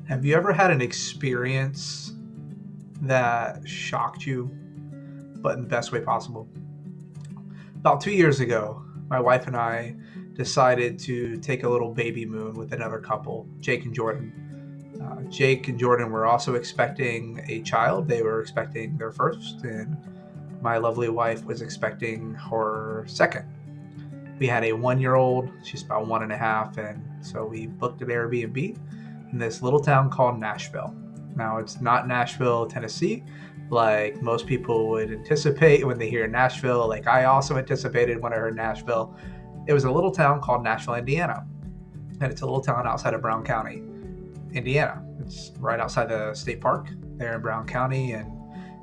Have you ever had an experience that shocked you, but in the best way possible? About 2 years ago, my wife and I decided to take a little baby moon with another couple, Jake and Jordan. Jake and Jordan were also expecting a child. They were expecting their first, and my lovely wife was expecting her second. We had a 1 year old, she's about one and a half, and so we booked an Airbnb in this little town called Nashville. Now, it's not Nashville, Tennessee, like most people would anticipate when they hear Nashville. Like I also anticipated when I heard Nashville. It was a little town called Nashville, Indiana. And it's a little town outside of Brown County, Indiana. It's right outside the state park there in Brown County. And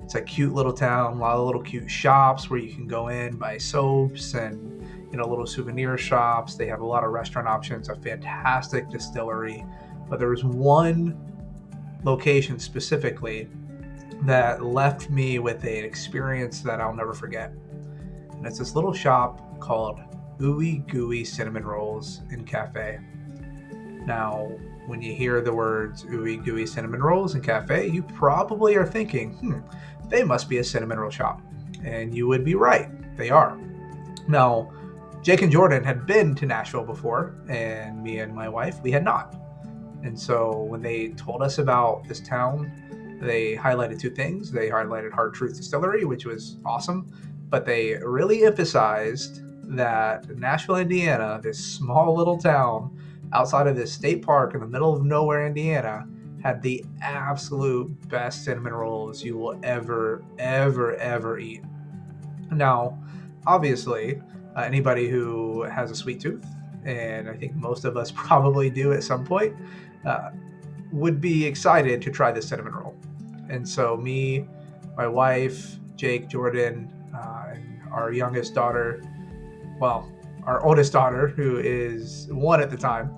it's a cute little town, a lot of little cute shops where you can go in, buy soaps and little souvenir shops. They have a lot of restaurant options, a fantastic distillery. But there was one location specifically that left me with an experience that I'll never forget. And it's this little shop called Ooey Gooey Cinnamon Rolls and Cafe. Now, when you hear the words Ooey Gooey Cinnamon Rolls and Cafe, you probably are thinking, they must be a cinnamon roll shop. And you would be right. They are. Now, Jake and Jordan had been to Nashville before, and me and my wife, we had not. And so when they told us about this town, they highlighted two things. They highlighted Hard Truth Distillery, which was awesome, but they really emphasized that Nashville, Indiana, this small little town outside of this state park in the middle of nowhere, Indiana, had the absolute best cinnamon rolls you will ever, ever, ever eat. Now, obviously, anybody who has a sweet tooth, and I think most of us probably do at some point, would be excited to try this cinnamon roll. And so me, my wife, Jake, Jordan, and our youngest daughter, well, our oldest daughter, who is one at the time,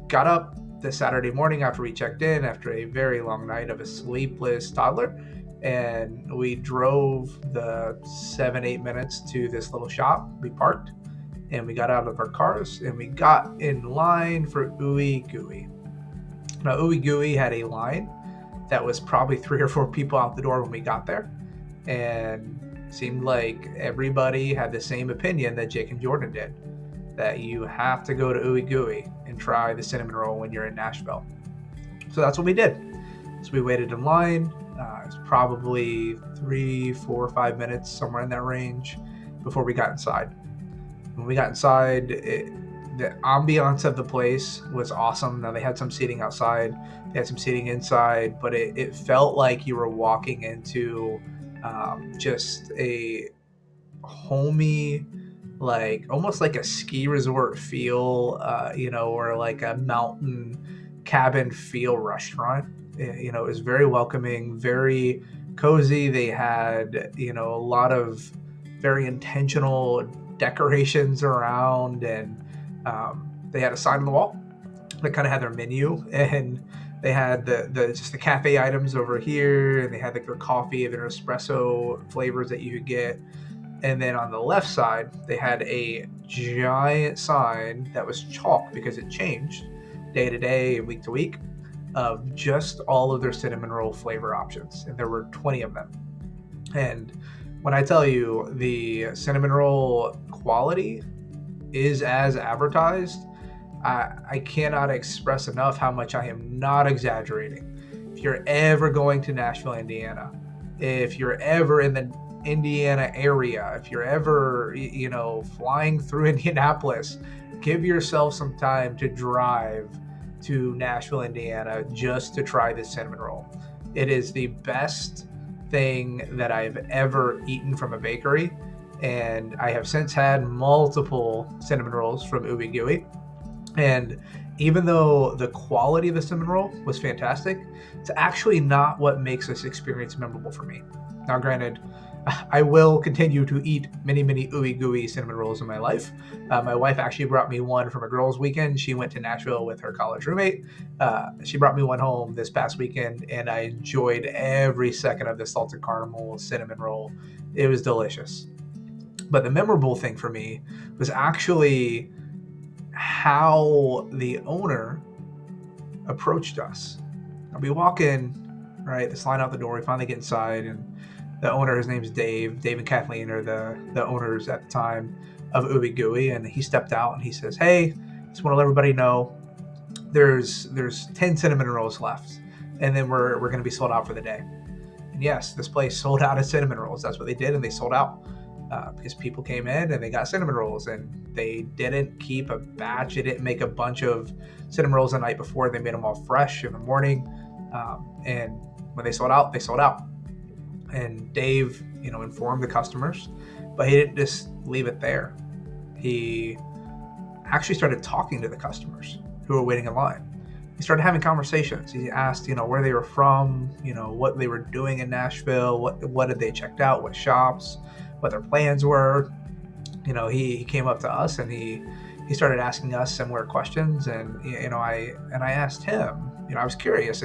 got up this Saturday morning after we checked in after a very long night of a sleepless toddler. And we drove the 7-8 minutes to this little shop. We parked and we got out of our cars and we got in line for Ooey Gooey. Now, Ooey Gooey had a line that was probably 3 or 4 people out the door when we got there, and seemed like everybody had the same opinion that Jake and Jordan did, that you have to go to Ooey Gooey and try the cinnamon roll when you're in Nashville. So that's what we did. So we waited in line. It was probably 3, 4, 5 minutes, somewhere in that range, before we got inside. When we got inside, the ambiance of the place was awesome. Now, they had some seating outside, they had some seating inside, but it felt like you were walking into just a homey, like almost like a ski resort feel, or like a mountain cabin feel restaurant. It was very welcoming, very cozy. They had, a lot of very intentional decorations around, and they had a sign on the wall that kind of had their menu, and they had the just the cafe items over here, and they had like their coffee and their espresso flavors that you could get. And then on the left side, they had a giant sign that was chalk because it changed day to day and week to week of just all of their cinnamon roll flavor options. And there were 20 of them. And when I tell you the cinnamon roll quality is as advertised, I cannot express enough how much I am not exaggerating. If you're ever going to Nashville, Indiana, if you're ever in the Indiana area, if you're ever, flying through Indianapolis, give yourself some time to drive to Nashville, Indiana, just to try this cinnamon roll. It is the best thing that I've ever eaten from a bakery, and I have since had multiple cinnamon rolls from Ooey Gooey. And even though the quality of the cinnamon roll was fantastic, it's actually not what makes this experience memorable for me. Now, granted, I will continue to eat many, many Ooey Gooey cinnamon rolls in my life. My wife actually brought me one from a girls' weekend. She went to Nashville with her college roommate. She brought me one home this past weekend, and I enjoyed every second of the salted caramel cinnamon roll. It was delicious. But the memorable thing for me was actually how the owner approached us. And we walk in, right? This line out the door. We finally get inside, and the owner, his name's Dave. Dave and Kathleen are the owners at the time of Ooey Gooey, and he stepped out and he says, "Hey, just want to let everybody know there's 10 cinnamon rolls left, and then we're going to be sold out for the day." And yes, this place sold out of cinnamon rolls. That's what they did, and they sold out because people came in and they got cinnamon rolls, and they didn't keep a batch. They didn't make a bunch of cinnamon rolls the night before. They made them all fresh in the morning, and when they sold out, they sold out. And Dave, informed the customers, but he didn't just leave it there. He actually started talking to the customers who were waiting in line. He started having conversations. He asked, where they were from, what they were doing in Nashville, what had they checked out, what shops, what their plans were. He came up to us and he started asking us similar questions, and I asked him. I was curious.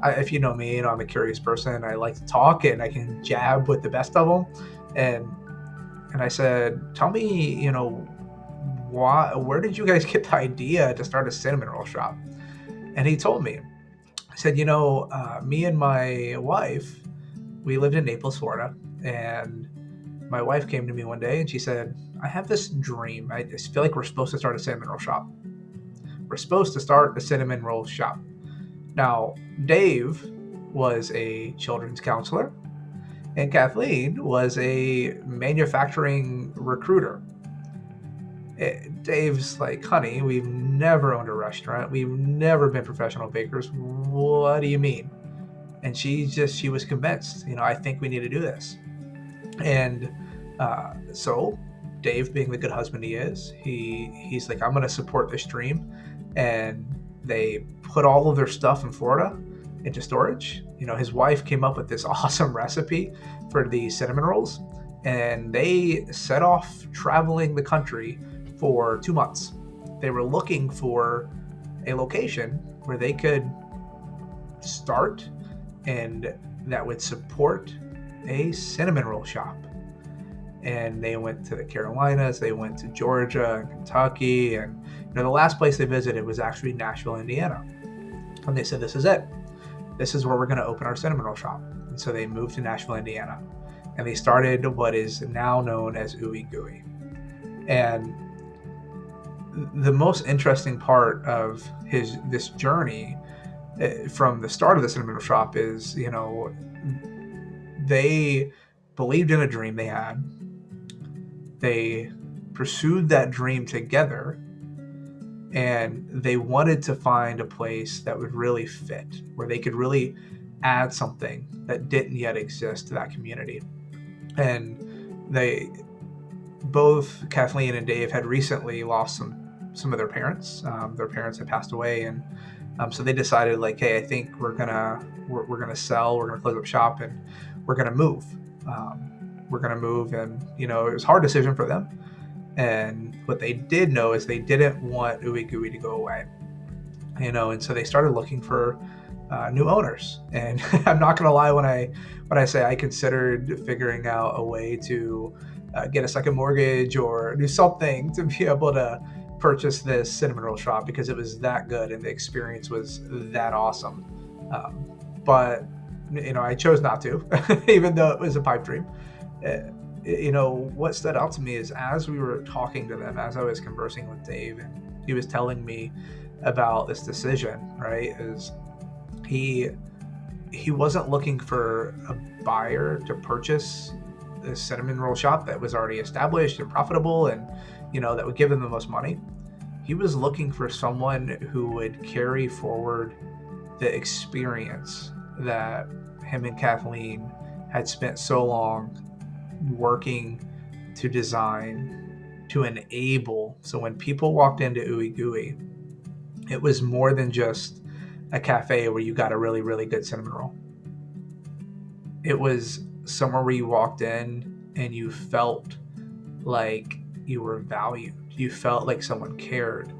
If you know me, I'm a curious person. I like to talk and I can jab with the best of them. And I said, "Tell me, where did you guys get the idea to start a cinnamon roll shop?" And he told me. He said, me and my wife, we lived in Naples, Florida, and my wife came to me one day and she said, "I have this dream. I just feel like we're supposed to start a cinnamon roll shop. We're supposed to start a cinnamon roll shop." Now, Dave was a children's counselor, and Kathleen was a manufacturing recruiter. Dave's like, "Honey, we've never owned a restaurant. We've never been professional bakers. What do you mean?" And she was convinced, "I think we need to do this." And so Dave, being the good husband he is, he's like, "I'm going to support this dream." And they put all of their stuff in Florida into storage. His wife came up with this awesome recipe for the cinnamon rolls, and they set off traveling the country for 2 months. They were looking for a location where they could start and that would support a cinnamon roll shop. And they went to the Carolinas, they went to Georgia and Kentucky, and the last place they visited was actually Nashville, Indiana. And they said, "This is it. This is where we're going to open our cinnamon roll shop." And so they moved to Nashville, Indiana, and they started what is now known as Ooey Gooey. And the most interesting part of this journey from the start of the cinnamon roll shop is, they believed in a dream they had. They pursued that dream together, and they wanted to find a place that would really fit, where they could really add something that didn't yet exist to that community. And both Kathleen and Dave had recently lost some of their parents. Their parents had passed away, and so they decided, like, "Hey, I think we're gonna sell. We're gonna close up shop, and we're gonna move." And it was a hard decision for them. And what they did know is they didn't want Ooey Gooey to go away. And so they started looking for new owners. And I'm not gonna lie when I say I considered figuring out a way to get a second mortgage or do something to be able to purchase this cinnamon roll shop, because it was that good and the experience was that awesome. But I chose not to, even though it was a pipe dream. What stood out to me is, as we were talking to them, as I was conversing with Dave, and he was telling me about this decision, right, is he wasn't looking for a buyer to purchase the cinnamon roll shop that was already established and profitable and, that would give them the most money. He was looking for someone who would carry forward the experience that him and Kathleen had spent so long working to design, to enable. So when people walked into Ooey Gooey, it was more than just a cafe where you got a really, really good cinnamon roll. It was somewhere where you walked in and you felt like you were valued. You felt like someone cared.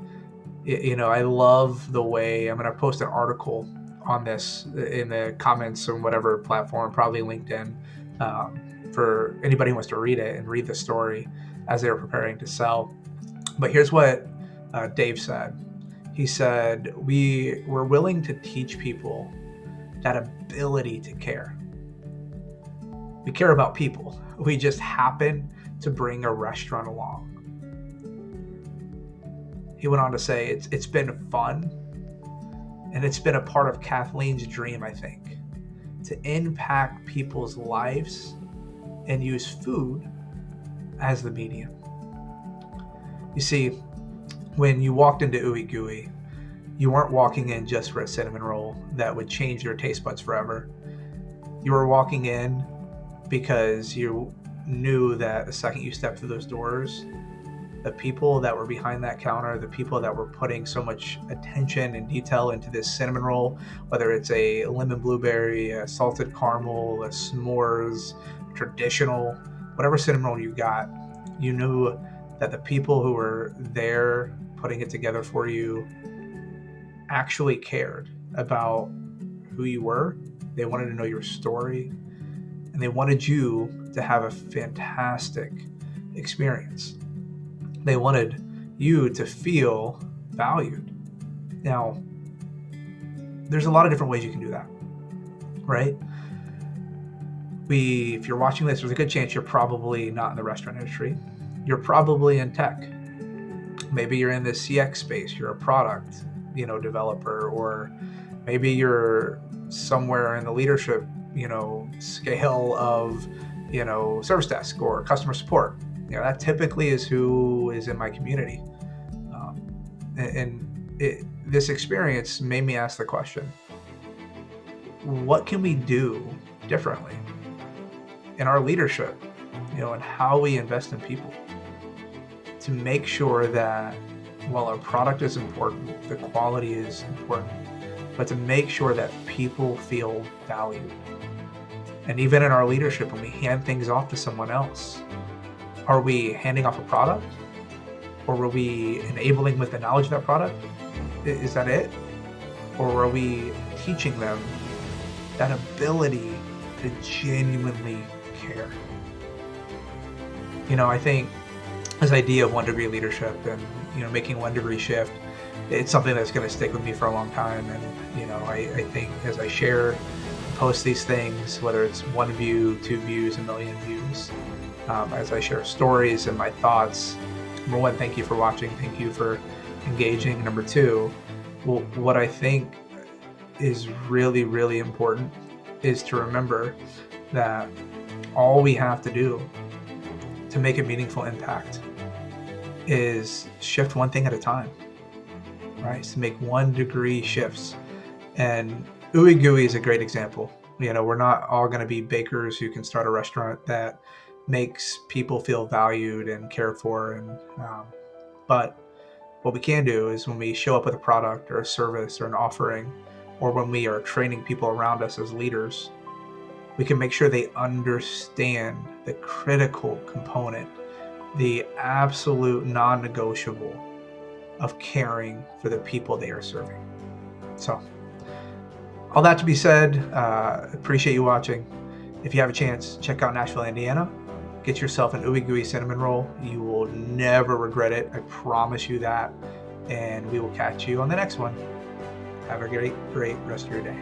I love the way, I'm going to post an article on this in the comments on whatever platform, probably LinkedIn, for anybody who wants to read it and read the story as they were preparing to sell. But here's what Dave said. He said, we're willing to teach people that ability to care. We care about people. We just happen to bring a restaurant along. He went on to say, it's been fun, and it's been a part of Kathleen's dream, I think, to impact people's lives and use food as the medium. You see, when you walked into Ooey Gooey, you weren't walking in just for a cinnamon roll that would change your taste buds forever. You were walking in because you knew that the second you stepped through those doors, the people that were behind that counter, the people that were putting so much attention and detail into this cinnamon roll, whether it's a lemon blueberry, a salted caramel, a s'mores, traditional, whatever cinnamon roll you got, you knew that the people who were there putting it together for you actually cared about who you were. They wanted to know your story, and they wanted you to have a fantastic experience. They wanted you to feel valued. Now, there's a lot of different ways you can do that, right? If you're watching this, there's a good chance you're probably not in the restaurant industry. You're probably in tech. Maybe you're in the CX space. You're a product, developer, or maybe you're somewhere in the leadership, scale of, service desk or customer support. That typically is who is in my community. This experience made me ask the question, what can we do differently in our leadership, and how we invest in people to make sure that while our product is important, the quality is important, but to make sure that people feel valued. And even in our leadership, when we hand things off to someone else, are we handing off a product, or are we enabling with the knowledge of that product? Is that it? Or are we teaching them that ability to genuinely care? I think this idea of 1 degree leadership and, making 1 degree shift, it's something that's going to stick with me for a long time. And, I think as I share, post these things, whether it's 1 view, 2 views, 1 million views, as I share stories and my thoughts, number 1, thank you for watching. Thank you for engaging. Number 2, what I think is really, really important is to remember that all we have to do to make a meaningful impact is shift one thing at a time, right? To make 1 degree shifts. And Ooey Gooey is a great example. We're not all going to be bakers who can start a restaurant that makes people feel valued and cared for. But what we can do is when we show up with a product or a service or an offering, or when we are training people around us as leaders, we can make sure they understand the critical component, the absolute non-negotiable of caring for the people they are serving. So, all that to be said, appreciate you watching. If you have a chance, check out Nashville, Indiana. Get yourself an Ooey Gooey cinnamon roll. You will never regret it. I promise you that. And we will catch you on the next one. Have a great rest of your day.